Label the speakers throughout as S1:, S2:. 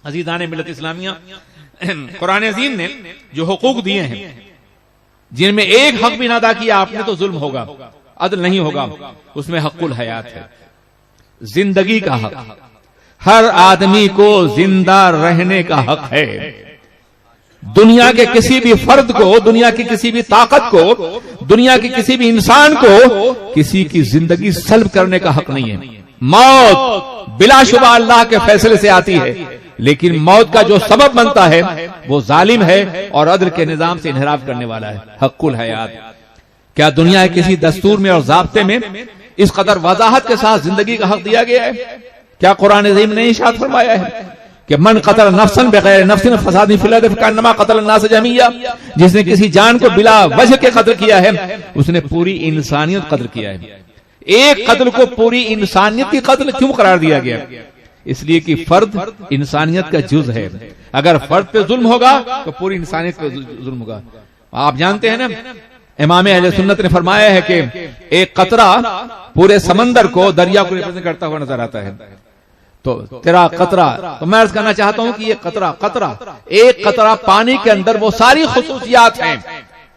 S1: अजीज़ान मिल्लत इस्लामिया, कुरान अज़ीम ने जो हुकूक दिए हैं, जिनमें एक हक भी ना अदा किया आपने तो जुल्म होगा, अदल नहीं होगा। उसमें हक़ुल हयात है, जिंदगी का हक। हर आदमी को जिंदा रहने का हक है। दुनिया के किसी भी फर्द को, दुनिया की किसी भी ताकत को, दुनिया के किसी भी इंसान को किसी की जिंदगी सल्ब करने का हक नहीं है। मौत बिलाशुबा अल्लाह के फैसले से आती है, लेकिन मौत का जो सबब बनता है वो जालिम है और अदल के निजाम से इनहराफ करने वाला है। हक़ुल हयात। क्या दुनिया के किसी दस्तूर में और ज़ाब्ते में इस कदर वजाहत के साथ जिंदगी का हक दिया गया है? क्या कुरान अज़ीम ने इरशाद फरमाया है कि मन कतल नफ्सन बगैर नफ्सिन फसादिन फिल अर्द फकन्नमा कतल अन्नास जमीआ, जिसने किसी जान को बिला वजह के कत्ल किया है उसने पूरी इंसानियत कत्ल किया है। एक कत्ल को पूरी इंसानियत की कत्ल क्यों करार दिया गया? इसलिए कि फर्द इंसानियत का जुज है। अगर फर्द पे जुल्म होगा तो पूरी इंसानियत पे जुल्म होगा। आप जानते हैं ना, इमाम अहले सुन्नत ने फरमाया है कि एक कतरा पूरे समंदर को, दरिया को रिप्रेजेंट करता हुआ नजर आता है। तो तेरा कतरा, तो मैं अर्ज करना चाहता हूं कि ये कतरा एक कतरा पानी के अंदर वो सारी खुसूसियात हैं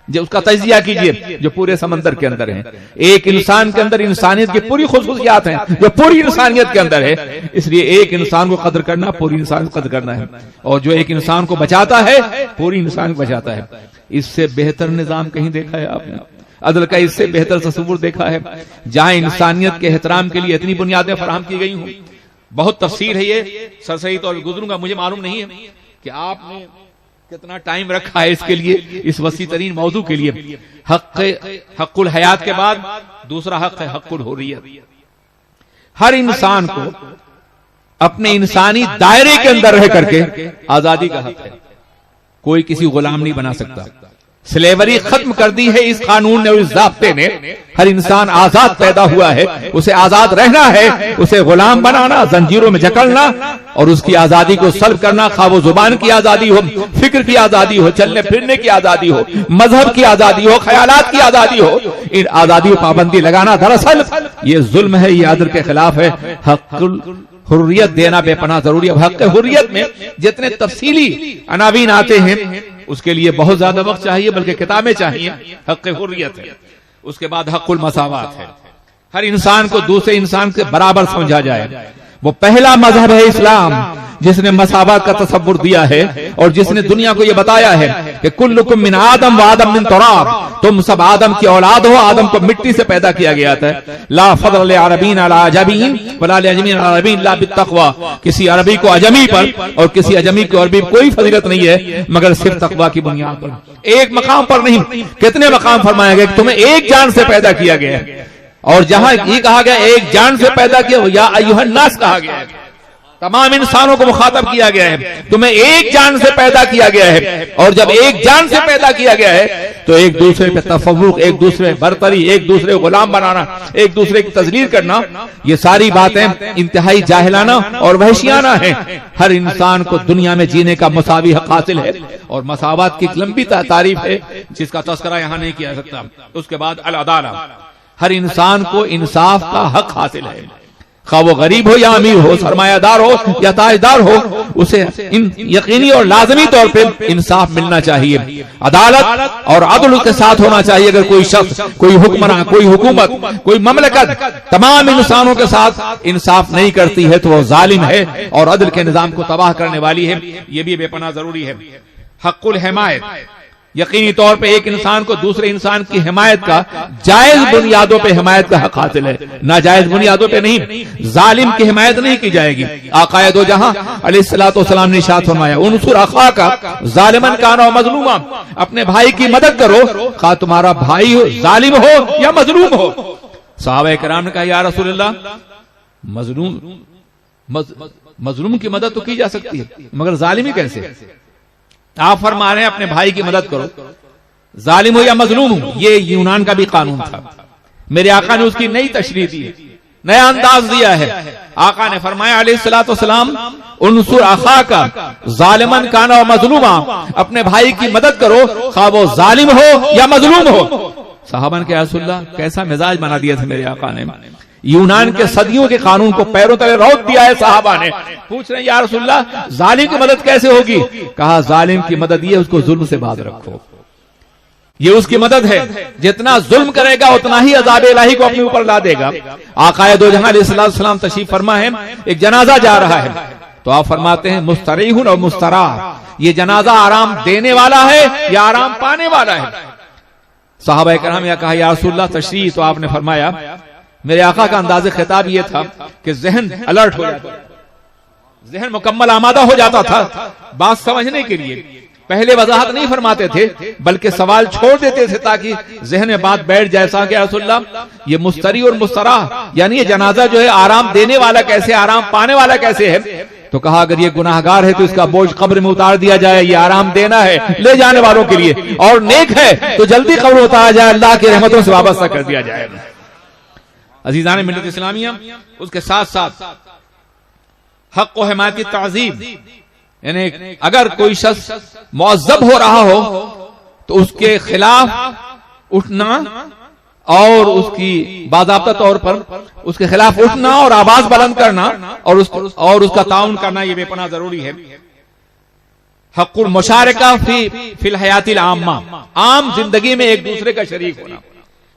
S1: जो उसका तजिया कीजिए जो पूरे समंदर के अंदर है। एक इंसान के अंदर इंसानियत की पूरी खुसूसियात हैं जो पूरी इंसानियत के अंदर है। इसलिए एक इंसान को कदर करना, पूरी इंसान को कदर करना है। और जो एक इंसान को बचाता है पूरी इंसान को बचाता है। इससे बेहतर निजाम कहीं देखा है आपने? अदल का इससे बेहतर तस्वुर देखा है जहां इंसानियत के एहतराम के लिए इतनी बुनियादें फराहम की गई हों? बहुत तफसीर है ये, सरसरी तौर पर गुजरूंगा। मुझे मालूम नहीं है कि आपने कितना टाइम रखा है इसके लिए, इस वसी तरीन मौजू के लिए। हक़ुल हयात के बाद दूसरा हक है हक़ुल हुर्रियत। हर इंसान को अपने इंसानी दायरे के अंदर रह करके आजादी का हक है। कोई किसी गुलाम नहीं बना सकता। स्लेवरी खत्म कर दी है इस कानून ने और इस ज़ाब्ते ने। हर इंसान आजाद पैदा हुआ है, उसे आजाद रहना है। उसे गुलाम बनाना, जंजीरों में जकड़ना और उसकी आजादी को सल्ब करना, खा वो जुबान की आजादी हो, फिक्र की आजादी हो, चलने फिरने की आजादी हो, मजहब की आजादी हो, ख्यालात की आजादी हो, इन आजादी पर पाबंदी लगाना दरअसल ये जुल्म है, ये अदल के खिलाफ है। हक़ुल हुर्रियत देना बेपनाह जरूरी है। हक़ हुर्रियत में जितने तफसीली अनावीन आते हैं उसके लिए बहुत ज्यादा वक्त चाहिए, बल्कि किताबें चाहिए। हक़ हुर्रियत है। उसके बाद हक़ुल मसावात है। हर इंसान को दूसरे इंसान से बराबर समझा जाए। वो पहला मजहब है इस्लाम जिसने मसावात का तसव्वुर दिया है और जिसने दुनिया को यह बताया है कि कुल्लुकुम मिन आदम व आदम मिन तुराब, तुम सब आदम की औलाद हो, आदम को मिट्टी से पैदा किया गया था। ला फज़ल अरबीन अला अजमीन वला अजमीन अला अरबीन ला बित्तक़वा, किसी अरबी को अजमी पर और किसी अजमी को अरबी पर कोई फजीलत नहीं है मगर सिर्फ तक़वा की बुनियाद पर। एक मकाम पर नहीं, कितने मकाम फरमाया गया कि तुम्हें एक जान से पैदा किया गया है। और जहां ये कहा गया एक जान से पैदा किया, या अय्युहन नास कहा गया है, तमाम इंसानों को मुखातब किया गया है। तुम्हें एक जान से पैदा किया गया है। और जब एक जान से पैदा किया गया है तो एक दूसरे पे तफव्वुक, एक दूसरे बरतरी, एक दूसरे को गुलाम बनाना, एक दूसरे की तजलील करना, ये सारी बातें इंतहाई जाहिलाना और वहशियाना है। हर इंसान को दुनिया में जीने का मसावी हक हासिल है और मसावत की लंबी तारीफ है जिसका तस्करा यहां नहीं किया सकता। उसके बाद अल अदाला, हर इंसान को इंसाफ का हक हासिल है। खा वो गरीब हो या अमीर हो, सरमायादार हो या ताजदार हो, उसे यकीनी और लाजमी तौर पे इंसाफ मिलना चाहिए। अदालत और अदल के साथ होना चाहिए। अगर कोई शख्स, कोई हुक्मरान, कोई हुकूमत, कोई ममलकत तमाम इंसानों के साथ इंसाफ नहीं करती है तो वो जालिम है और अदल के निजाम को तबाह करने वाली है। ये भी बेपनाह जरूरी है। हक़ुल हिमायत, यकीनी तौर पे एक इंसान को दूसरे इंसान की हिमायत का जायज बुनियादों पे हिमायत का हक हासिल है, नाजायज बुनियादों पे नहीं। जालिम की हिमायत नहीं की जाएगी। आक़ाए दो जहां अलैहिस्सलातु वस्सलाम ने इरशाद फरमाया, उनसुर अख़ाका ज़ालिमन काना व मज़लूमा, अपने भाई की मदद करो खा तुम्हारा भाई हो जालिम हो या मजलूम हो। सहाबा किराम ने कहा, या रसूलल्लाह, मजलूम की मदद तो की जा सकती है मगर जालिमी कैसे? आप फरमा रहे हैं अपने भाई की मदद करो, जालिम हो या मजलूम हो। ये यूनान का भी कानून था। मेरे आका ने उसकी नई तशरीह दी, नया अंदाज दिया है। आका ने फरमाया अलैहिस्सलातु वस्सलाम, उनसुर अख़ाका ज़ालिमन काना व मज़लूमा, अपने भाई की मदद करो खा वो जालिम हो या मजलूम हो। सहाबा ने कहा, रसूलल्लाह, कैसा मिजाज बना दिया था मेरे आका ने। यूनान के सदियों के कानून को पैरों तले रौंद दिया है। साहबा ने पूछ रहे हैं या रसूलल्लाह जालिम की मदद कैसे होगी? कहा जालिम की मदद ये उसको जुल्म से बाज रखो, ये उसकी मदद है। जितना जुल्म करेगा उतना ही अज़ाब इलाही को अपने ऊपर ला देगा। आकाए दो जहां अलैहिस्सलाम तशरीफ फरमा है, एक जनाजा जा रहा है तो आप फरमाते हैं मुस्तरीहुन और मुस्तरा, ये जनाजा आराम देने वाला है या आराम पाने वाला है? साहबा कराम या कहा या रसूलल्लाह तशरीह, तो आपने फरमाया मेरे आका का अंदाज़े खिताब ये था कि जहन अलर्ट हो जाता, जहन मुकम्मल आमादा हो जाता था बात समझने के लिए। पहले वजाहत नहीं फरमाते थे बल्कि सवाल छोड़ देते थे ताकि जहन में बात बैठ जाए। सा कि रसूलल्लाह ये मुस्तरी और मुस्तरा यानी ये जनाजा जो है आराम देने वाला कैसे, आराम पाने वाला कैसे है? तो कहा अगर ये गुनाहगार है तो इसका बोझ कब्र में उतार दिया जाए, ये आराम देना है ले जाने वालों के लिए, और नेक है तो जल्दी कब्र उतारा जाए, अल्लाह की रहमतों से वाबस्ता कर दिया जाए। अजीजान मिल्लत इस्लामिया, उसके साथ साथ हक व हिमायत की ताज़ीम, यानी अगर कोई शख्स मुअज़्ज़ब हो रहा हो तो उसके खिलाफ उठना और उसकी बाज़ाब्ता तौर पर उसके खिलाफ उठना और आवाज बुलंद करना और उसका ताउन करना ये बेपनाह जरूरी है। हक़्क़ुल मुशारका फिल हयातिल आम्मा, आम जिंदगी में एक दूसरे का शरीक होना।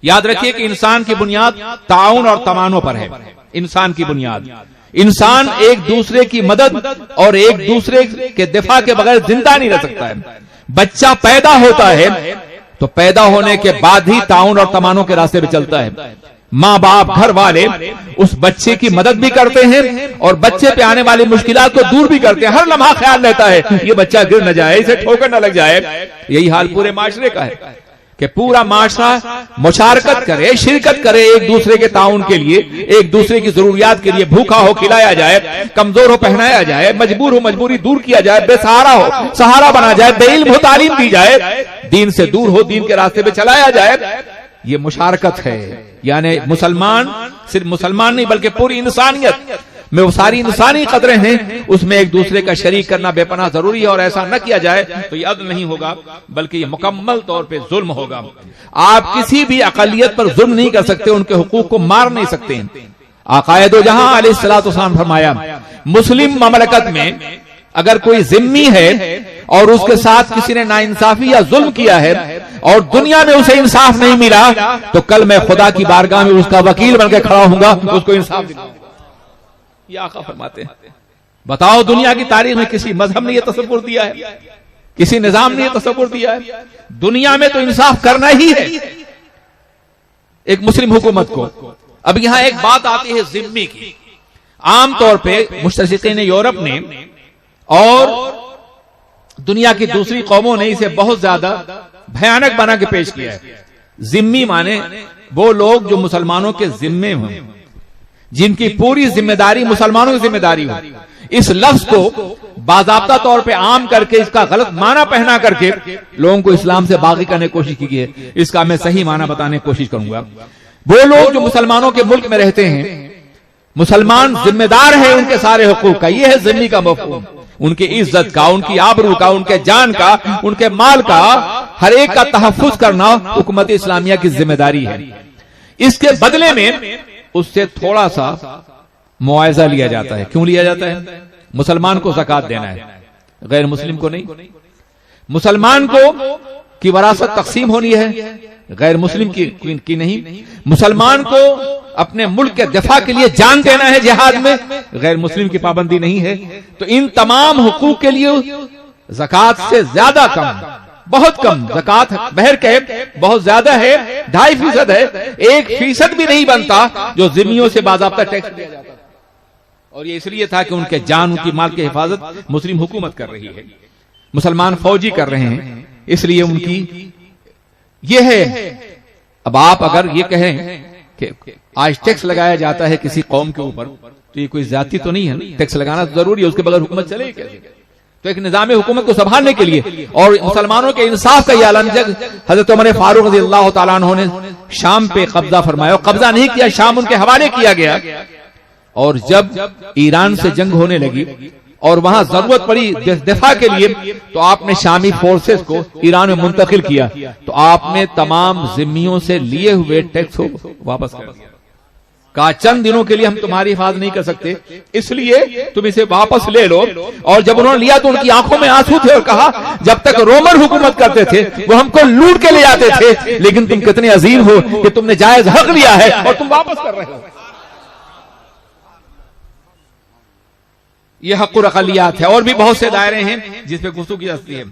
S1: याद रखिए कि इंसान की बुनियाद ताउन और तमानों पर है। इंसान की बुनियाद, इंसान एक दूसरे की मदद और एक दूसरे के दिफा के बगैर जिंदा नहीं रह सकता है। बच्चा पैदा होता है तो पैदा होने के बाद ही ताउन और तमानों के रास्ते पे चलता है। माँ बाप घर वाले उस बच्चे की मदद भी करते हैं और बच्चे पे आने वाली मुश्किलात को दूर भी करते हैं। हर लम्हा ख्याल रहता है ये बच्चा गिर न जाए, इसे ठोकर न लग जाए। यही हाल पूरे माशरे का है कि पूरा माशरा मुशारकत करे, शिरकत करे एक दूसरे के ताउन के लिए, एक दूसरे की जरूरियात के लिए। भूखा हो खिलाया जाए, कमजोर हो पहनाया जाए, मजबूर हो मजबूरी दूर किया जाए, बेसहारा हो सहारा बना जाए, बेइल्म हो तालीम दी जाए, दीन से दूर हो दीन के रास्ते पे चलाया जाए। ये मुशारकत है। यानी मुसलमान सिर्फ मुसलमान नहीं बल्कि पूरी इंसानियत में वो सारी इंसानी कदरें हैं, उसमें एक दूसरे का शरीक करना बेपनाह जरूरी है। और ऐसा न किया जाए तो ये अदल नहीं होगा बल्कि ये मुकम्मल तौर पे जुल्म होगा। आप किसी भी अक़लियत पर जुल्म नहीं कर सकते, उनके हुकूक को मार नहीं सकते। आकाए दो जहां अलैहिस्सलाम फरमाया मुस्लिम ममलकत में अगर कोई जिम्मी है और उसके साथ किसी ने नाइंसाफी या जुल्म किया है और दुनिया में उसे इंसाफ नहीं मिला तो कल मैं खुदा की बारगाह में उसका वकील बनकर खड़ा होऊंगा, उसको इंसाफ दिलाऊंगा। ये आका फरमाते हैं। बताओ दुनिया की तारीख में किसी मजहब ने यह तसव्वुर दिया है, किसी निजाम ने यह तसव्वुर दिया है? दुनिया में तो इंसाफ करना ही है एक मुस्लिम हुकूमत को। अब यहां एक बात आती है जिम्मी की। आमतौर पर मुस्तशरिकीन यूरोप ने और दुनिया की दूसरी कौमों ने इसे बहुत ज्यादा भयानक बना के पेश किया है। जिम्मी माने वो लोग जो मुसलमानों के जिम्मे हों, जिनकी पूरी जिम्मेदारी मुसलमानों की जिम्मेदारी हो। इस लफ्ज को बाज़ाब्ता तौर पे आम करके इसका गलत माना पहना करके लोगों को इस्लाम से बागी करने की कोशिश की है। इसका मैं सही माना बताने की कोशिश करूंगा। वो लोग जो मुसलमानों के मुल्क में रहते हैं, मुसलमान जिम्मेदार है उनके सारे हुकूक का। यह है जिम्मी का मफ़हूम। उनकी इज्जत का, उनकी आबरू का, उनके जान का, उनके माल का, हर एक का तहफ़्फ़ुज़ करना हुकूमत इस्लामिया की जिम्मेदारी है। इसके बदले में उससे थोड़ा सा मुआवजा लिया जाता है। क्यों लिया जाता है? मुसलमान को ज़कात देना है, गैर मुस्लिम को नहीं। मुसलमान को की वरासत तकसीम होनी है, गैर मुस्लिम की नहीं। मुसलमान को अपने मुल्क के दफा के लिए जान देना है जिहाद में, गैर मुस्लिम की पाबंदी नहीं है। तो इन तमाम हुकूक के लिए ज़कात से ज्यादा कम, बहुत कम ज़कात बहर के बहुत ज्यादा है, 2.5% है, 1% भी नहीं बनता जो जिम्मियों से बाज़ाब्ता टैक्स दिया जाता। और ये इसलिए था कि उनके जान, उनकी माल की हिफाजत मुस्लिम हुकूमत कर रही है, मुसलमान फौजी कर रहे हैं, इसलिए उनकी ये है। अब आप अगर ये कहें कि आज टैक्स लगाया जाता है किसी कौम के ऊपर तो ये कोई ज्यादती तो नहीं है, टैक्स लगाना तो जरूरी है, उसके बगैर हुकूमत चलेगी कैसे? तो एक निजाम हुकूमत को संभालने के लिए और मुसलमानों के इंसाफ का यह आलम जग हजरत उमर फारूक रज़ियल्लाहु ताला अन्हु ने शाम पे कब्जा फरमाया। कब्जा नहीं किया, शाम उनके हवाले किया गया। और जब ईरान से जंग होने लगी और वहां जरूरत पड़ी दिफा के लिए तो आपने शामी फोर्सेस को ईरान में मुंतकिल किया, तो आपने तमाम जिम्मियों से लिए हुए टैक्स को वापस कर दिया। कहा चंद दिनों के लिए हम तुम्हारी हिफाजत नहीं कर सकते, इसलिए तुम इसे वापस ले लो। और जब उन्होंने लिया तो उनकी आंखों में आंसू थे और कहा जब तक रोमन हुकूमत करते थे वो हमको लूट के ले जाते थे, लेकिन तुम कितने अजीम हो कि तुमने जायज हक लिया है और तुम वापस कर रहे हो। यह हक़ुल अक़लियात है। और भी बहुत से दायरे हैं जिस पे गुफ्तगू की जाती है।